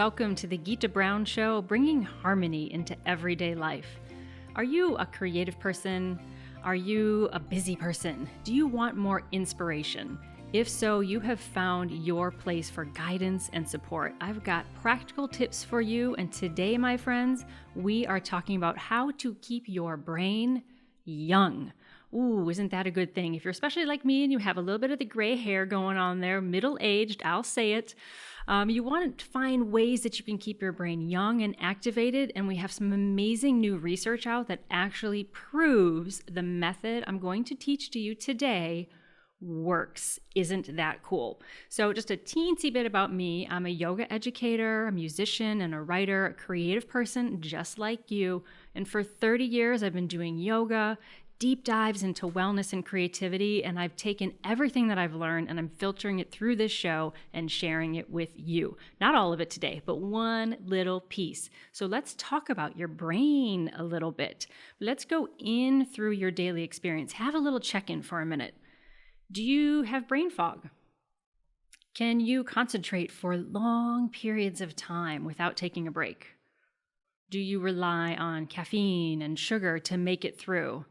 welcome to the Gita Brown Show, bringing harmony into everyday life. Are you a creative person? Are you a busy person? Do you want more inspiration? If so, you have found your place for guidance and support. I've got practical tips for you, and today, my friends, we are talking about how to keep your brain young. Ooh, isn't that a good thing? If you're especially like me and you have a little bit of the gray hair going on there, middle-aged, I'll say it, you want to find ways that you can keep your brain young and activated, and we have some amazing new research out that actually proves the method I'm going to teach to you today works. Isn't that cool? So just a teensy bit about me. I'm a yoga educator, a musician, and a writer, a creative person just like you. And for 30 years, I've been doing yoga, deep dives into wellness and creativity, and I've taken everything that I've learned and I'm filtering it through this show and sharing it with you. Not all of it today, but one little piece. So let's talk about your brain a little bit. Let's go in through your daily experience. Have a little check-in for a minute. Do you have brain fog? Can you concentrate for long periods of time without taking a break? Do you rely on caffeine and sugar to make it through?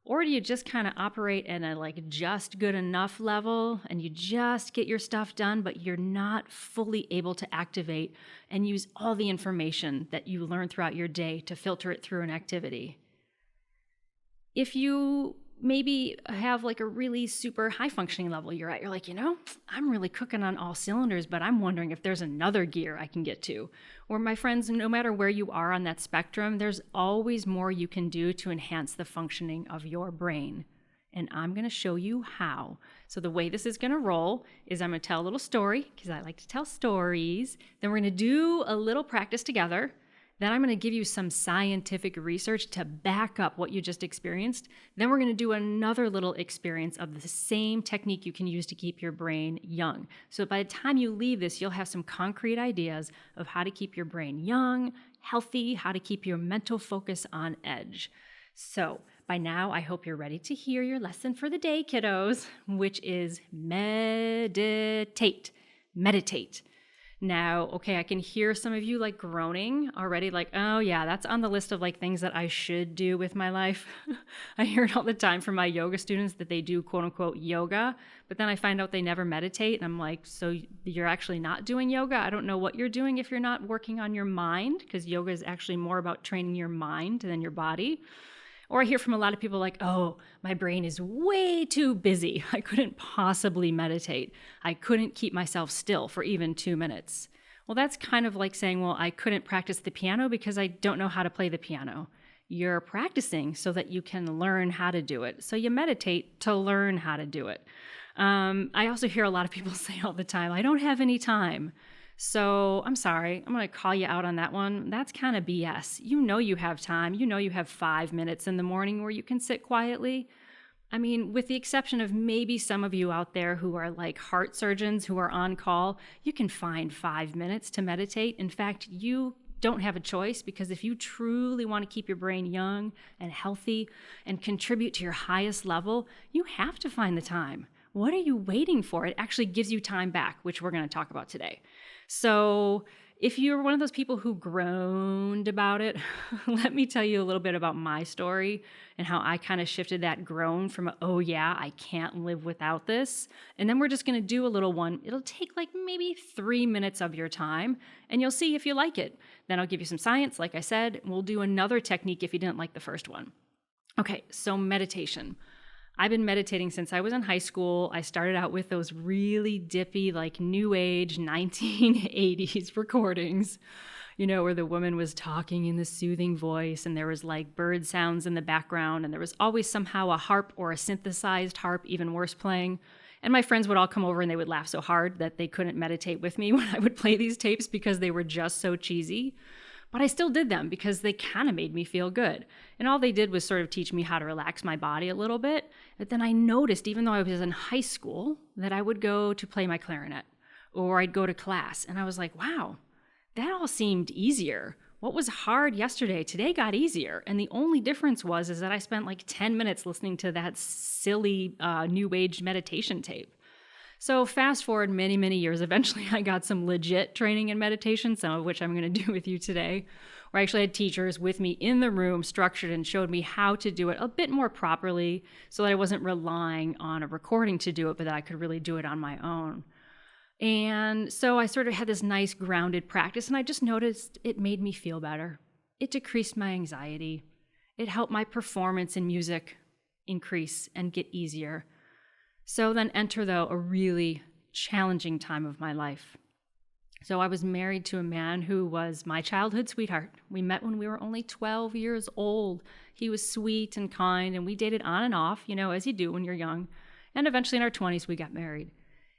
Or do you just kind of operate at a just good enough level and you just get your stuff done, but you're not fully able to activate and use all the information that you learn throughout your day to filter it through an activity? If you maybe have a really super high functioning level you're at, you're like, I'm really cooking on all cylinders, but I'm wondering if there's another gear I can get to. Or my friends, no matter where you are on that spectrum, there's always more you can do to enhance the functioning of your brain. And I'm going to show you how. So the way this is going to roll is I'm going to tell a little story, because I like to tell stories. Then we're going to do a little practice together. Then I'm going to give you some scientific research to back up what you just experienced. Then we're going to do another little experience of the same technique you can use to keep your brain young. So by the time you leave this, you'll have some concrete ideas of how to keep your brain young, healthy, how to keep your mental focus on edge. So by now, I hope you're ready to hear your lesson for the day, kiddos, which is meditate. Meditate. Now, okay, I can hear some of you groaning already, oh yeah, that's on the list of things that I should do with my life. I hear it all the time from my yoga students that they do quote unquote yoga, but then I find out they never meditate. And I'm like, so you're actually not doing yoga? I don't know what you're doing if you're not working on your mind, because yoga is actually more about training your mind than your body. Or I hear from a lot of people oh, my brain is way too busy. I couldn't possibly meditate. I couldn't keep myself still for even 2 minutes. Well, that's kind of like saying, well, I couldn't practice the piano because I don't know how to play the piano. You're practicing so that you can learn how to do it. So you meditate to learn how to do it. I also hear a lot of people say all the time, I don't have any time. So I'm sorry, I'm going to call you out on that one. That's kind of BS. You know you have time. You know you have 5 minutes in the morning where you can sit quietly. I mean, with the exception of maybe some of you out there who are heart surgeons who are on call, you can find 5 minutes to meditate. In fact, you don't have a choice, because if you truly want to keep your brain young and healthy and contribute to your highest level, you have to find the time. What are you waiting for? It actually gives you time back, which we're going to talk about today. So if you're one of those people who groaned about it, let me tell you a little bit about my story and how I kind of shifted that groan from, oh yeah, I can't live without this. And then we're just going to do a little one. It'll take maybe 3 minutes of your time, and you'll see if you like it. Then I'll give you some science, like I said. We'll do another technique if you didn't like the first one. Okay, so meditation. I've been meditating since I was in high school. I started out with those really dippy, new age 1980s recordings, where the woman was talking in the soothing voice and there was bird sounds in the background, and there was always somehow a harp or a synthesized harp, even worse, playing. And my friends would all come over and they would laugh so hard that they couldn't meditate with me when I would play these tapes because they were just so cheesy. But I still did them because they kind of made me feel good. And all they did was sort of teach me how to relax my body a little bit. But then I noticed, even though I was in high school, that I would go to play my clarinet or I'd go to class. And I was like, wow, that all seemed easier. What was hard yesterday, today got easier. And the only difference is that I spent 10 minutes listening to that silly new age meditation tape. So fast forward many, many years, eventually I got some legit training in meditation, some of which I'm going to do with you today, where I actually had teachers with me in the room, structured, and showed me how to do it a bit more properly so that I wasn't relying on a recording to do it, but that I could really do it on my own. And so I sort of had this nice grounded practice, and I just noticed it made me feel better. It decreased my anxiety. It helped my performance in music increase and get easier. So then enter, though, a really challenging time of my life. So I was married to a man who was my childhood sweetheart. We met when we were only 12 years old. He was sweet and kind, and we dated on and off, as you do when you're young. And eventually in our 20s, we got married.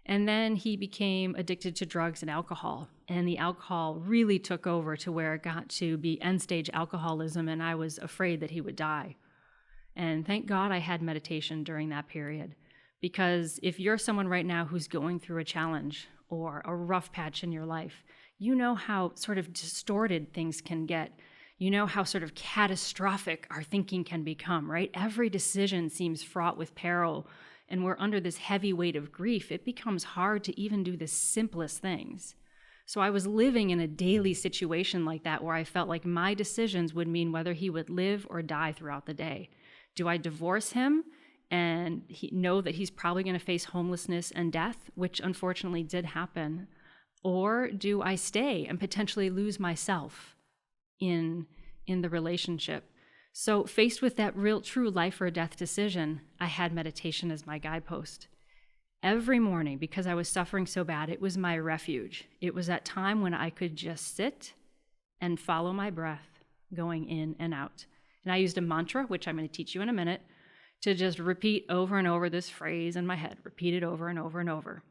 And then he became addicted to drugs and alcohol. And the alcohol really took over to where it got to be end-stage alcoholism, and I was afraid that he would die. And thank God I had meditation during that period. Because if you're someone right now who's going through a challenge or a rough patch in your life, you know how sort of distorted things can get. You know how sort of catastrophic our thinking can become, right? Every decision seems fraught with peril, and we're under this heavy weight of grief. It becomes hard to even do the simplest things. So I was living in a daily situation like that where I felt like my decisions would mean whether he would live or die throughout the day. Do I divorce him and know that he's probably going to face homelessness and death, which unfortunately did happen? Or do I stay and potentially lose myself in the relationship? So faced with that real true life or death decision, I had meditation as my guidepost. Every morning, because I was suffering so bad, it was my refuge. It was that time when I could just sit and follow my breath going in and out. And I used a mantra, which I'm going to teach you in a minute, to just repeat over and over this phrase in my head, repeat it over and over and over.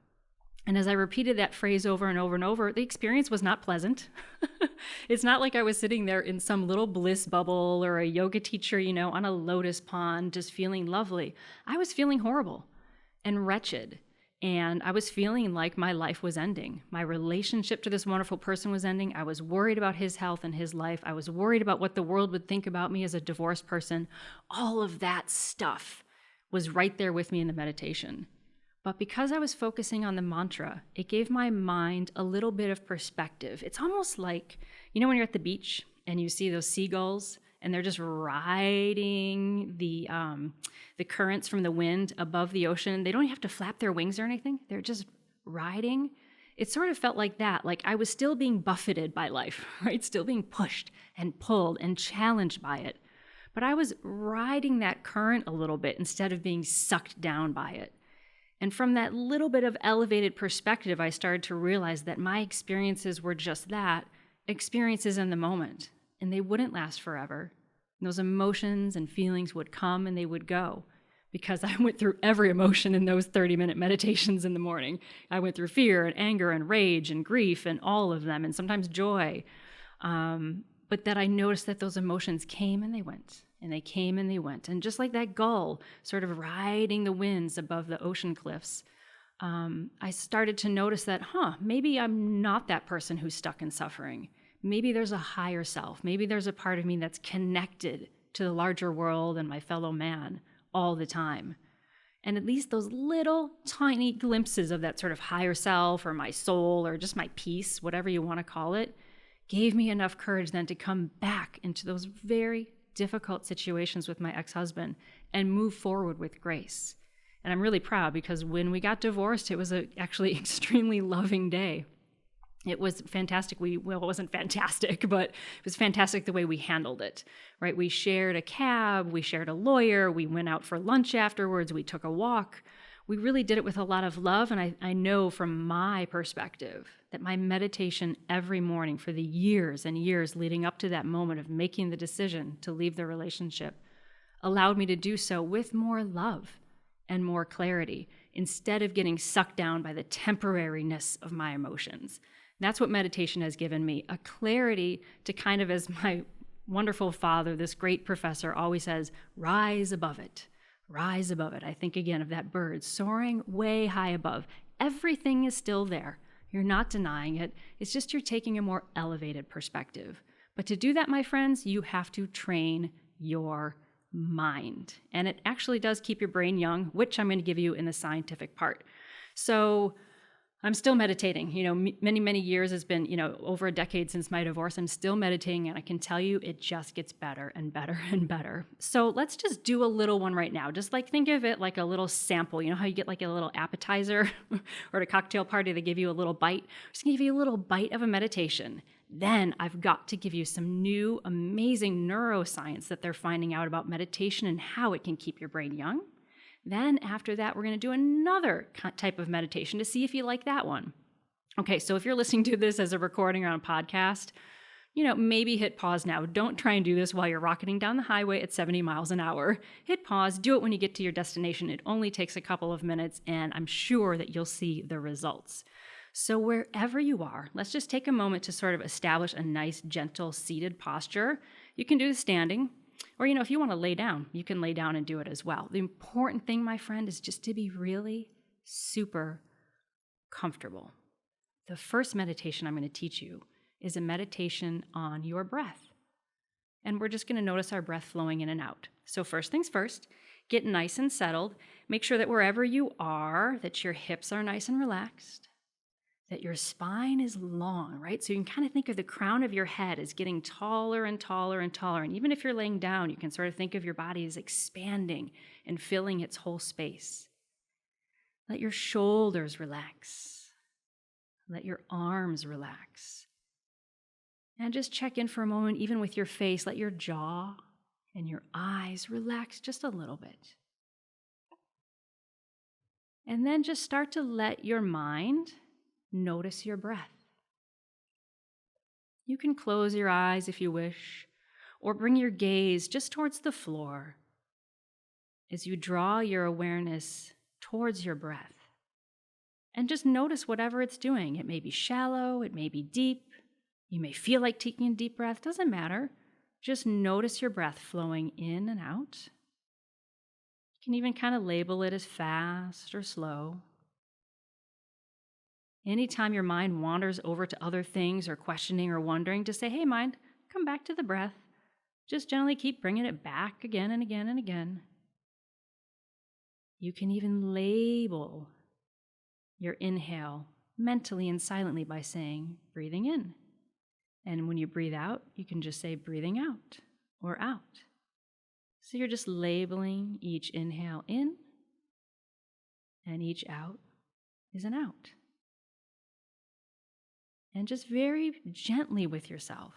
And as I repeated that phrase over and over and over, the experience was not pleasant. It's not like I was sitting there in some little bliss bubble or a yoga teacher, on a lotus pond, just feeling lovely. I was feeling horrible and wretched. And I was feeling like my life was ending. My relationship to this wonderful person was ending. I was worried about his health and his life. I was worried about what the world would think about me as a divorced person. All of that stuff was right there with me in the meditation. But because I was focusing on the mantra, it gave my mind a little bit of perspective. It's almost like, when you're at the beach and you see those seagulls and they're just riding the currents from the wind above the ocean. They don't have to flap their wings or anything. They're just riding. It sort of felt like that, like I was still being buffeted by life, right? Still being pushed and pulled and challenged by it. But I was riding that current a little bit instead of being sucked down by it. And from that little bit of elevated perspective, I started to realize that my experiences were just that, experiences in the moment. And they wouldn't last forever. And those emotions and feelings would come and they would go, because I went through every emotion in those 30-minute meditations in the morning. I went through fear and anger and rage and grief and all of them, and sometimes joy. But that I noticed that those emotions came and they went, and they came and they went. And just like that gull sort of riding the winds above the ocean cliffs, I started to notice that, maybe I'm not that person who's stuck in suffering. Maybe there's a higher self. Maybe there's a part of me that's connected to the larger world and my fellow man all the time. And at least those little tiny glimpses of that sort of higher self or my soul or just my peace, whatever you want to call it, gave me enough courage then to come back into those very difficult situations with my ex-husband and move forward with grace. And I'm really proud because when we got divorced, it was actually extremely loving day. It was fantastic. It wasn't fantastic, but it was fantastic the way we handled it, right? We shared a cab, we shared a lawyer, we went out for lunch afterwards, we took a walk. We really did it with a lot of love, and I know from my perspective that my meditation every morning for the years and years leading up to that moment of making the decision to leave the relationship allowed me to do so with more love and more clarity instead of getting sucked down by the temporariness of my emotions. That's what meditation has given me, a clarity to kind of, as my wonderful father, this great professor, always says, rise above it. Rise above it. I think again of that bird soaring way high above. Everything is still there. You're not denying it. It's just you're taking a more elevated perspective. But to do that, my friends, you have to train your mind. And it actually does keep your brain young, which I'm going to give you in the scientific part. So I'm still meditating. Many, many years has been, over a decade since my divorce. I'm still meditating, and I can tell you it just gets better and better and better. So let's just do a little one right now. Just like think of it like a little sample. You know how you get like a little appetizer or at a cocktail party, they give you a little bite? I'm just gonna give you a little bite of a meditation. Then I've got to give you some new amazing neuroscience that they're finding out about meditation and how it can keep your brain young. Then after that, we're going to do another type of meditation to see if you like that one. Okay, so if you're listening to this as a recording or on a podcast, maybe hit pause now. Don't try and do this while you're rocketing down the highway at 70 miles an hour. Hit pause, do it when you get to your destination. It only takes a couple of minutes, and I'm sure that you'll see the results. So wherever you are, let's just take a moment to sort of establish a nice, gentle, seated posture. You can do the standing. Or, if you want to lay down, you can lay down and do it as well. The important thing, my friend, is just to be really super comfortable. The first meditation I'm going to teach you is a meditation on your breath. And we're just going to notice our breath flowing in and out. So first things first, get nice and settled. Make sure that wherever you are, that your hips are nice and relaxed, that your spine is long, right? So you can kind of think of the crown of your head as getting taller and taller and taller. And even if you're laying down, you can sort of think of your body as expanding and filling its whole space. Let your shoulders relax. Let your arms relax. And just check in for a moment, even with your face. Let your jaw and your eyes relax just a little bit. And then just start to let your mind notice your breath. You can close your eyes if you wish, or bring your gaze just towards the floor as you draw your awareness towards your breath. And just notice whatever it's doing. It may be shallow, it may be deep, you may feel like taking a deep breath, doesn't matter. Just notice your breath flowing in and out. You can even kind of label it as fast or slow. Anytime your mind wanders over to other things or questioning or wondering, just say, hey, mind, come back to the breath. Just gently keep bringing it back again and again and again. You can even label your inhale mentally and silently by saying, breathing in. And when you breathe out, you can just say, breathing out or out. So you're just labeling each inhale in, and each out is an out. And just very gently with yourself,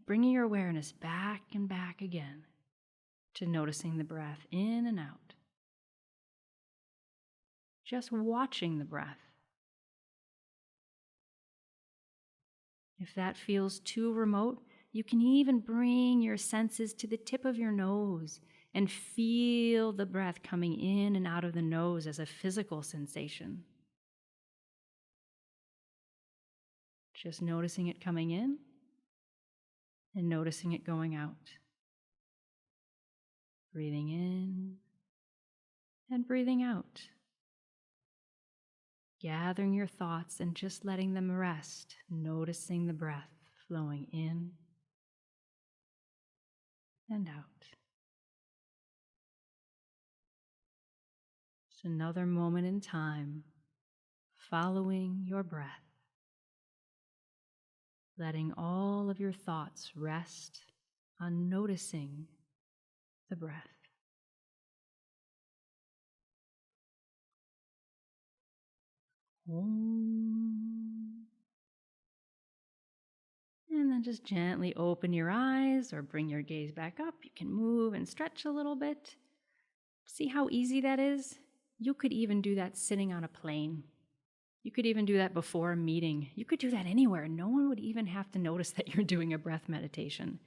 bringing your awareness back and back again to noticing the breath in and out. Just watching the breath. If that feels too remote, you can even bring your senses to the tip of your nose and feel the breath coming in and out of the nose as a physical sensation. Just noticing it coming in and noticing it going out. Breathing in and breathing out. Gathering your thoughts and just letting them rest, noticing the breath flowing in and out. Just another moment in time, following your breath. Letting all of your thoughts rest on noticing the breath. Om. And then just gently open your eyes or bring your gaze back up. You can move and stretch a little bit. See how easy that is? You could even do that sitting on a plane. You could even do that before a meeting. You could do that anywhere. No one would even have to notice that you're doing a breath meditation.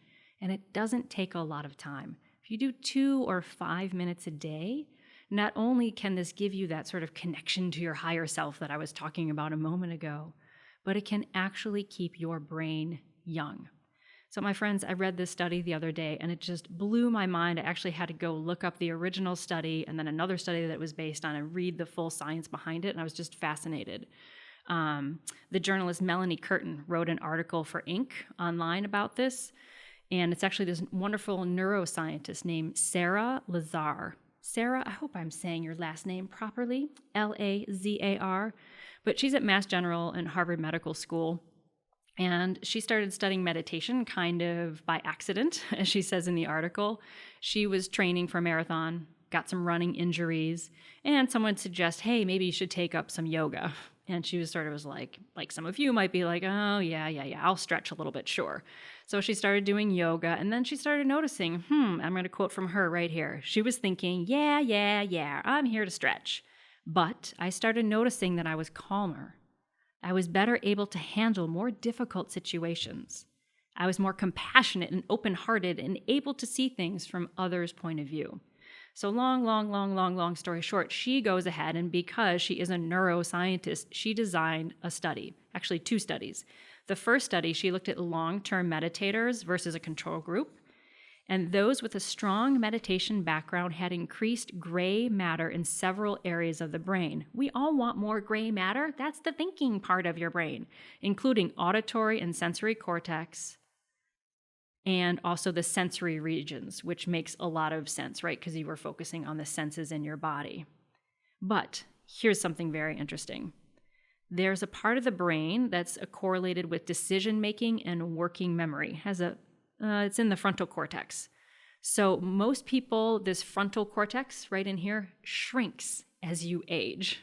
And it doesn't take a lot of time. If you do 2 or 5 minutes a day, not only can this give you that sort of connection to your higher self that I was talking about a moment ago, but it can actually keep your brain young. So my friends, I read this study the other day and it just blew my mind. I actually had to go look up the original study and then another study that it was based on and read the full science behind it, and I was just fascinated. The journalist Melanie Curtin wrote an article for Inc. online about this, and it's actually this wonderful neuroscientist named Sarah Lazar. Sarah, I hope I'm saying your last name properly, Lazar, but she's at Mass General and Harvard Medical School. And she started studying meditation kind of by accident, as she says in the article. She was training for a marathon, got some running injuries, and someone suggests, hey, maybe you should take up some yoga. And she was like some of you might be like, oh, yeah, I'll stretch a little bit, sure. So she started doing yoga, and then she started noticing, I'm going to quote from her right here. She was thinking, yeah, I'm here to stretch. But I started noticing that I was calmer. I was better able to handle more difficult situations. I was more compassionate and open-hearted and able to see things from others' point of view. So long story short, she goes ahead, and because she is a neuroscientist, she designed a study, actually 2 studies. The first study, she looked at long-term meditators versus a control group. And those with a strong meditation background had increased gray matter in several areas of the brain. We all want more gray matter. That's the thinking part of your brain, including auditory and sensory cortex, and also the sensory regions, which makes a lot of sense, right? Because you were focusing on the senses in your body. But here's something very interesting. There's a part of the brain that's correlated with decision-making and working memory. It's in the frontal cortex. So most people, this frontal cortex right in here shrinks as you age,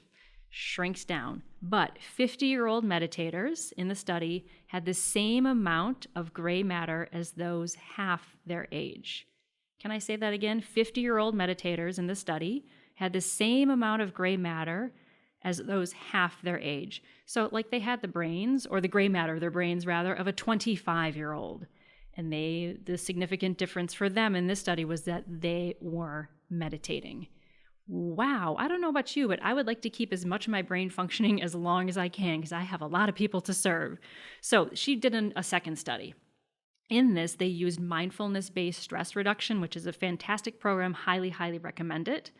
shrinks down. But 50-year-old meditators in the study had the same amount of gray matter as those half their age. Can I say that again? 50-year-old meditators in the study had the same amount of gray matter as those half their age. So like they had the brains, or the gray matter, their brains rather, of a 25-year-old. And the significant difference for them in this study was that they were meditating. Wow, I don't know about you, but I would like to keep as much of my brain functioning as long as I can because I have a lot of people to serve. So she did a second study. In this, they used mindfulness-based stress reduction, which is a fantastic program, highly recommend it.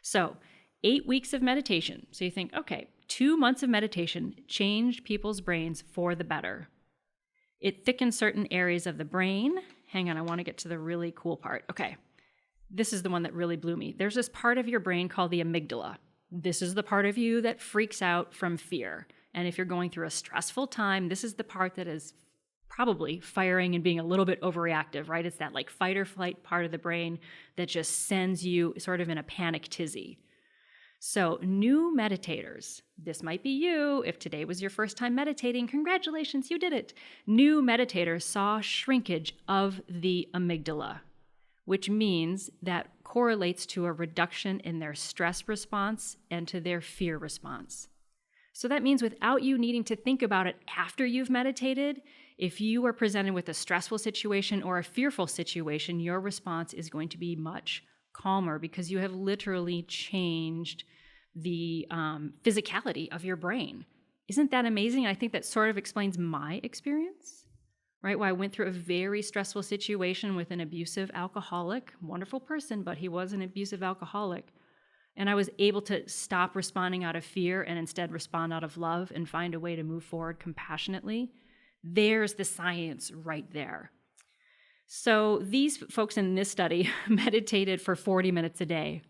So 8 weeks of meditation. So you think, okay, 2 months of meditation changed people's brains for the better. It thickens certain areas of the brain. Hang on, I want to get to the really cool part. Okay, this is the one that really blew me. There's this part of your brain called the amygdala. This is the part of you that freaks out from fear. And if you're going through a stressful time, this is the part that is probably firing and being a little bit overreactive, right? It's that like fight or flight part of the brain that just sends you sort of in a panic tizzy. So new meditators, this might be you. If today was your first time meditating, congratulations, you did it. New meditators saw shrinkage of the amygdala, which means that correlates to a reduction in their stress response and to their fear response. So that means without you needing to think about it after you've meditated, if you are presented with a stressful situation or a fearful situation, your response is going to be much calmer because you have literally changed the physicality of your brain. Isn't that amazing? I think that sort of explains my experience, right? Well, I went through a very stressful situation with an abusive alcoholic, wonderful person, but he was an abusive alcoholic. And I was able to stop responding out of fear and instead respond out of love and find a way to move forward compassionately. There's the science right there. So these folks in this study meditated for 40 minutes a day.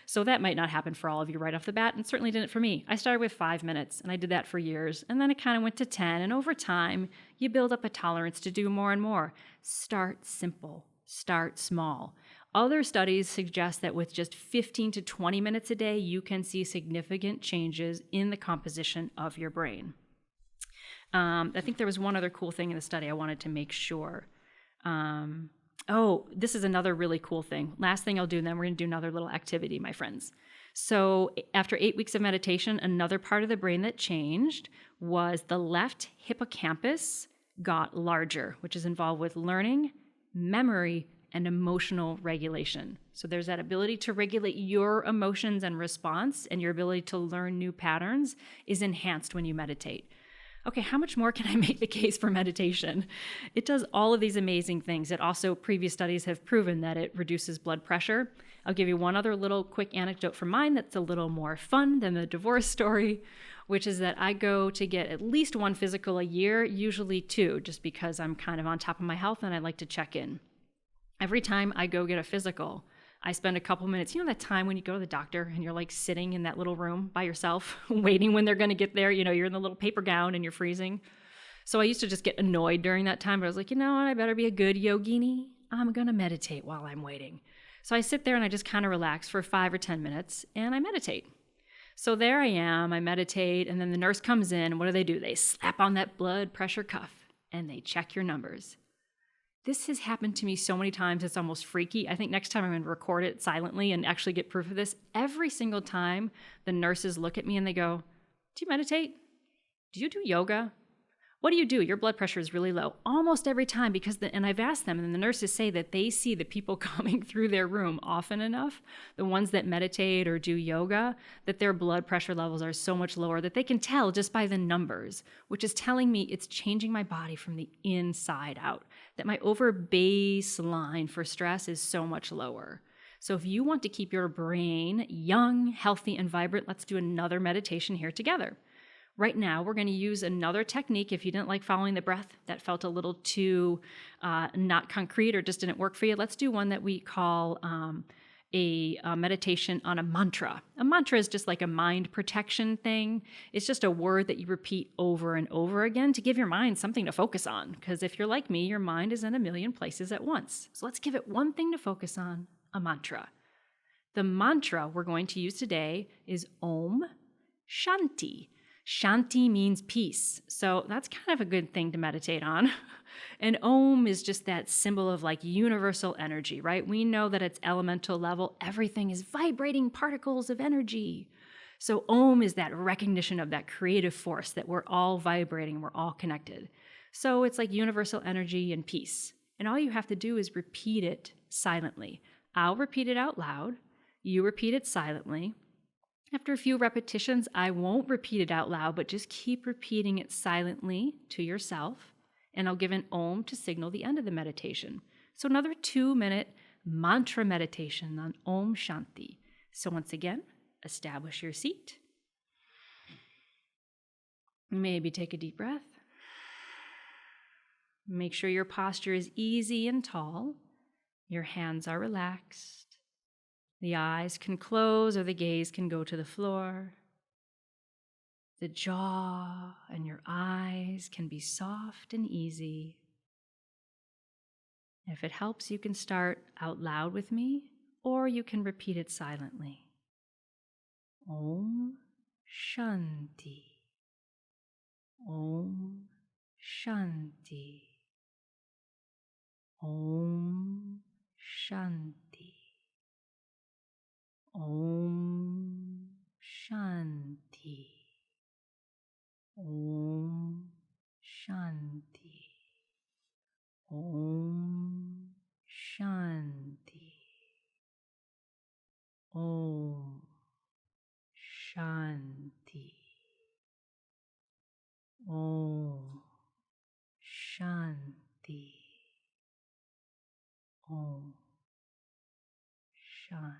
So that might not happen for all of you right off the bat, and certainly didn't for me. I started with 5 minutes, and I did that for years, and then it kind of went to 10, and over time, you build up a tolerance to do more and more. Start simple. Start small. Other studies suggest that with just 15 to 20 minutes a day, you can see significant changes in the composition of your brain. I think there was one other cool thing in the study I wanted to make sure. This is another really cool thing. Last thing I'll do, and then we're going to do another little activity, my friends. So after 8 weeks of meditation, another part of the brain that changed was the left hippocampus got larger, which is involved with learning, memory, and emotional regulation. So there's that ability to regulate your emotions and response, and your ability to learn new patterns is enhanced when you meditate. Okay, how much more can I make the case for meditation? It does all of these amazing things. It also, previous studies have proven that it reduces blood pressure. I'll give you one other little quick anecdote from mine that's a little more fun than the divorce story, which is that I go to get at least 1 physical a year, usually 2, just because I'm kind of on top of my health and I like to check in. Every time I go get a physical, I spend a couple minutes, that time when you go to the doctor and you're like sitting in that little room by yourself, waiting when they're going to get there. You're in the little paper gown and you're freezing. So I used to just get annoyed during that time, but I was like, what? I better be a good yogini. I'm going to meditate while I'm waiting. So I sit there and I just kind of relax for 5 or 10 minutes and I meditate. So there I am, I meditate, and then the nurse comes in, and what do? They slap on that blood pressure cuff and they check your numbers. This has happened to me so many times, it's almost freaky. I think next time I'm going to record it silently and actually get proof of this. Every single time the nurses look at me and they go, do you meditate? Do you do yoga? What do you do? Your blood pressure is really low. Almost every time, and I've asked them, and the nurses say that they see the people coming through their room often enough, the ones that meditate or do yoga, that their blood pressure levels are so much lower that they can tell just by the numbers, which is telling me it's changing my body from the inside out, that my over baseline for stress is so much lower. So if you want to keep your brain young, healthy, and vibrant, let's do another meditation here together. Right now, we're going to use another technique. If you didn't like following the breath, that felt a little too not concrete or just didn't work for you, let's do one that we call a meditation on a mantra. A mantra is just like a mind protection thing. It's just a word that you repeat over and over again to give your mind something to focus on. Because if you're like me, your mind is in a million places at once. So let's give it one thing to focus on, a mantra. The mantra we're going to use today is Om Shanti. Shanti means peace. So that's kind of a good thing to meditate on. And Om is just that symbol of like universal energy, right? We know that at elemental level, everything is vibrating particles of energy. So Om is that recognition of that creative force that we're all vibrating, we're all connected. So it's like universal energy and peace. And all you have to do is repeat it silently. I'll repeat it out loud. You repeat it silently. After a few repetitions, I won't repeat it out loud, but just keep repeating it silently to yourself, and I'll give an Om to signal the end of the meditation. So another 2-minute mantra meditation on Om Shanti. So once again, establish your seat. Maybe take a deep breath. Make sure your posture is easy and tall. Your hands are relaxed. The eyes can close or the gaze can go to the floor. The jaw and your eyes can be soft and easy. If it helps, you can start out loud with me, or you can repeat it silently. Om Shanti. Om Shanti. Om Shanti. Om Shanti. Om Shanti. Om Shanti. Om Shanti. Om Shanti. Om Shanti.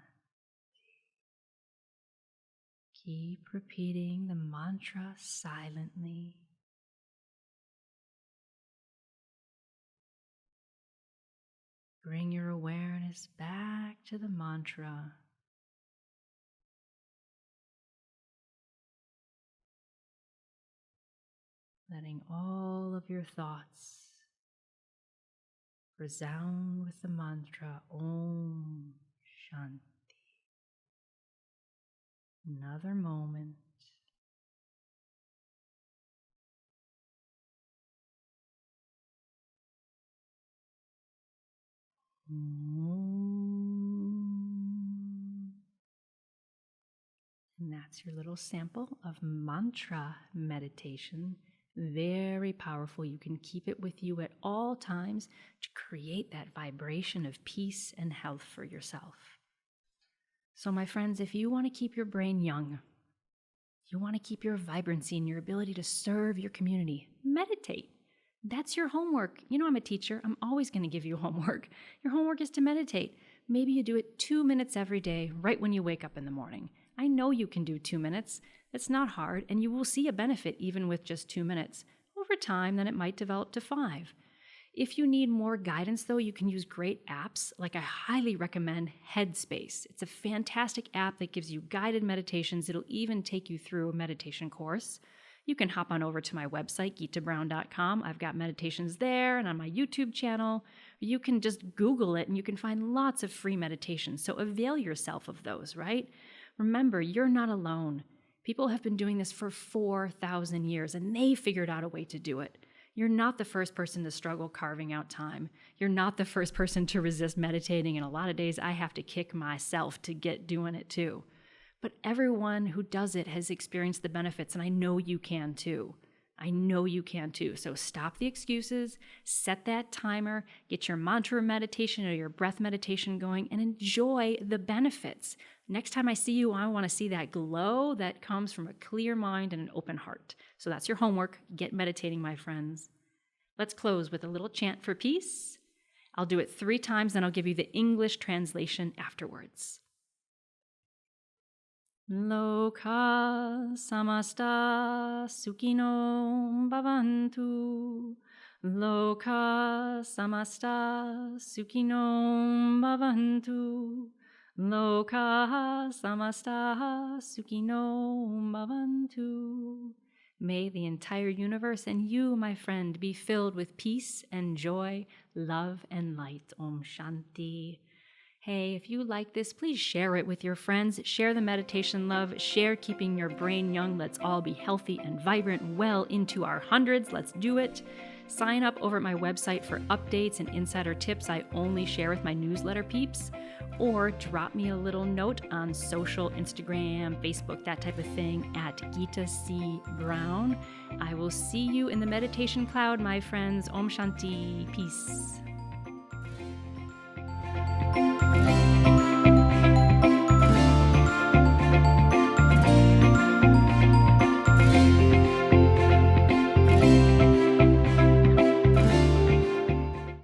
Keep repeating the mantra silently. Bring your awareness back to the mantra. Letting all of your thoughts resound with the mantra Om Shanti. Another moment. And that's your little sample of mantra meditation. Very powerful. You can keep it with you at all times to create that vibration of peace and health for yourself. So my friends, if you want to keep your brain young, you want to keep your vibrancy and your ability to serve your community, meditate. That's your homework. I'm a teacher. I'm always going to give you homework. Your homework is to meditate. Maybe you do it 2 minutes every day, right when you wake up in the morning. I know you can do 2 minutes. It's not hard, and you will see a benefit even with just 2 minutes. Over time, then it might develop to 5. If you need more guidance, though, you can use great apps. Like I highly recommend Headspace. It's a fantastic app that gives you guided meditations. It'll even take you through a meditation course. You can hop on over to my website, gitabrown.com. I've got meditations there and on my YouTube channel. You can just Google it and you can find lots of free meditations. So avail yourself of those, right? Remember, you're not alone. People have been doing this for 4,000 years and they figured out a way to do it. You're not the first person to struggle carving out time. You're not the first person to resist meditating, and a lot of days I have to kick myself to get doing it too. But everyone who does it has experienced the benefits, and I know you can too. I know you can too. So stop the excuses, set that timer, get your mantra meditation or your breath meditation going, and enjoy the benefits. Next time I see you, I want to see that glow that comes from a clear mind and an open heart. So that's your homework. Get meditating, my friends. Let's close with a little chant for peace. I'll do it 3 times, then I'll give you the English translation afterwards. Loka samasta sukhino bhavantu. Loka samasta sukhino bhavantu. Loka samasta sukhino bhavantu. May the entire universe and you, my friend, be filled with peace and joy, love and light. Om Shanti. Hey, if you like this, please share it with your friends. Share the meditation love. Share keeping your brain young. Let's all be healthy and vibrant well into our hundreds. Let's do it. Sign up over at my website for updates and insider tips I only share with my newsletter peeps. Or drop me a little note on social, Instagram, Facebook, that type of thing at Gita C. Brown. I will see you in the meditation cloud, my friends. Om Shanti. Peace.